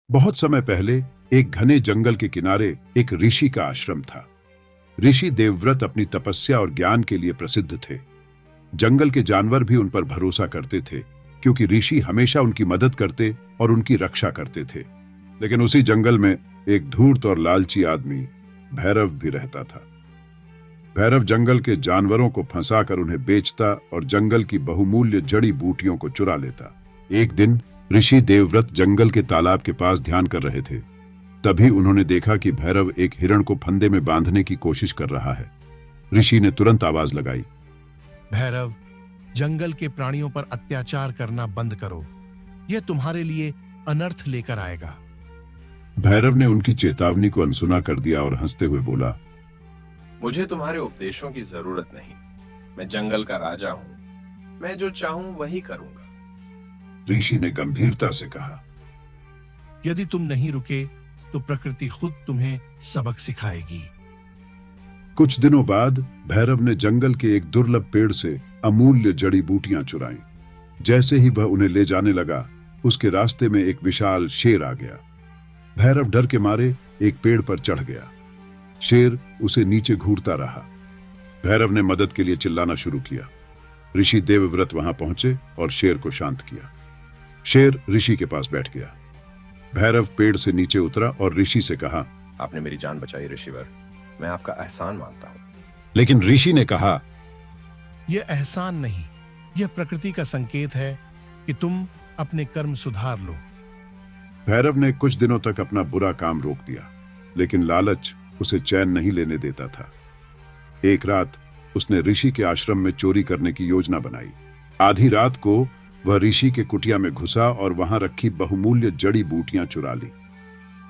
बहुत समय पहले एक घने जंगल के किनारे एक ऋषि का आश्रम था। ऋषि देवव्रत अपनी तपस्या और ज्ञान के लिए प्रसिद्ध थे। जंगल के जानवर भी उन पर भरोसा करते थे, क्योंकि ऋषि हमेशा उनकी मदद करते और उनकी रक्षा करते थे। लेकिन उसी जंगल में एक धूर्त और लालची आदमी भैरव भी रहता था। भैरव जंगल के जानवरों को फंसाकर उन्हें बेचता और जंगल की बहुमूल्य जड़ी बूटियों को चुरा लेता। एक दिन ऋषि देवव्रत जंगल के तालाब के पास ध्यान कर रहे थे। तभी उन्होंने देखा कि भैरव एक हिरण को फंदे में बांधने की कोशिश कर रहा है। ऋषि ने तुरंत आवाज लगाई, भैरव, जंगल के प्राणियों पर अत्याचार करना बंद करो, यह तुम्हारे लिए अनर्थ लेकर आएगा। भैरव ने उनकी चेतावनी को अनसुना कर दिया और हंसते हुए बोला, मुझे तुम्हारे उपदेशों की जरूरत नहीं। मैं जंगल का राजा हूँ, मैं जो चाहूं वही करूंगा। ऋषि ने गंभीरता से कहा, यदि तुम नहीं रुके तो प्रकृति खुद तुम्हें सबक सिखाएगी। कुछ दिनों बाद भैरव ने जंगल के एक दुर्लभ पेड़ से अमूल्य जड़ी बूटियां चुराईं। जैसे ही वह उन्हें ले जाने लगा, उसके रास्ते में एक विशाल शेर आ गया। भैरव डर के मारे एक पेड़ पर चढ़ गया। शेर उसे नीचे घूरता रहा। भैरव ने मदद के लिए चिल्लाना शुरू किया। ऋषि देवव्रत वहां पहुंचे और शेर को शांत किया। शेर ऋषि के पास बैठ गया। भैरव पेड़ से नीचे उतरा और ऋषि से कहा, आपने मेरी जान बचाई ऋषिवर, मैं आपका एहसान मानता हूँ। लेकिन ऋषि ने कहा, यह एहसान नहीं, यह प्रकृति का संकेत है कि तुम अपने कर्म सुधार लो। भैरव ने कुछ दिनों तक अपना बुरा काम रोक दिया, लेकिन लालच उसे चैन नहीं लेने देता था। एक रात उसने ऋषि के आश्रम में चोरी करने की योजना बनाई। आधी रात को वह ऋषि के कुटिया में घुसा और वहां रखी बहुमूल्य जड़ी बूटियां चुरा ली।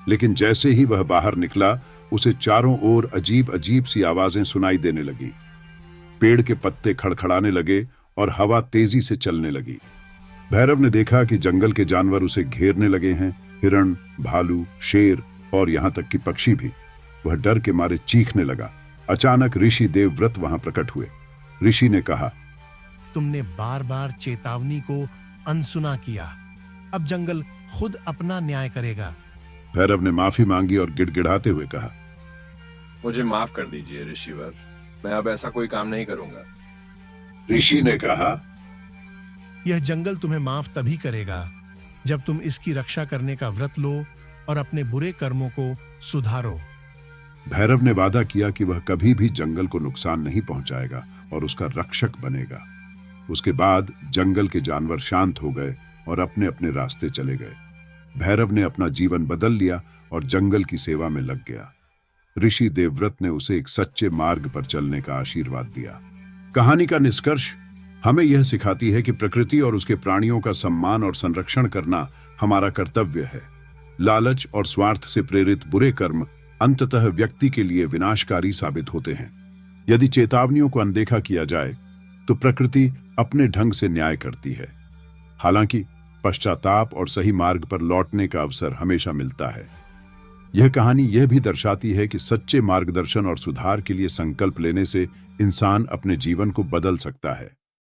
लेकिन जैसे ही वह बाहर निकला, उसे चारों ओर अजीब अजीब सी आवाजें सुनाई देने लगी। पेड़ के पत्ते खड़खड़ाने लगे और हवा तेजी से चलने लगी। भैरव ने देखा कि जंगल के जानवर उसे घेरने लगे हैं। हिरण, भालू, शेर और यहां तक कि पक्षी भी। वह डर के मारे चीखने लगा। अचानक ऋषि देवव्रत वहां प्रकट हुए। ऋषि ने कहा, तुमने बार बार चेतावनी को अनसुना किया, अब जंगल खुद अपना न्याय करेगा। भैरव ने माफी मांगी और गिड़गिड़ाते हुए कहा, मुझे माफ कर दीजिए ऋषिवर, मैं अब ऐसा कोई काम नहीं करूंगा। ऋषि ने कहा, यह जंगल तुम्हें माफ तभी करेगा जब तुम इसकी रक्षा करने का व्रत लो और अपने बुरे कर्मों को सुधारो। भैरव ने वादा किया कि वह कभी भी जंगल को नुकसान नहीं पहुंचाएगा और उसका रक्षक बनेगा। उसके बाद जंगल के जानवर शांत हो गए और अपने अपने रास्ते चले गए। भैरव ने अपना जीवन बदल लिया और जंगल की सेवा में लग गया। ऋषि देवव्रत ने उसे एक सच्चे मार्ग पर चलने का आशीर्वाद दिया। कहानी का निष्कर्ष हमें यह सिखाती है कि प्रकृति और उसके प्राणियों का सम्मान और संरक्षण करना हमारा कर्तव्य है। लालच और स्वार्थ से प्रेरित बुरे कर्म अंततः व्यक्ति के लिए विनाशकारी साबित होते हैं। यदि चेतावनियों को अनदेखा किया जाए तो प्रकृति अपने ढंग से न्याय करती है। हालांकि पश्चाताप और सही मार्ग पर लौटने का अवसर हमेशा मिलता है। यह कहानी यह भी दर्शाती है कि सच्चे मार्गदर्शन और सुधार के लिए संकल्प लेने से इंसान अपने जीवन को बदल सकता है।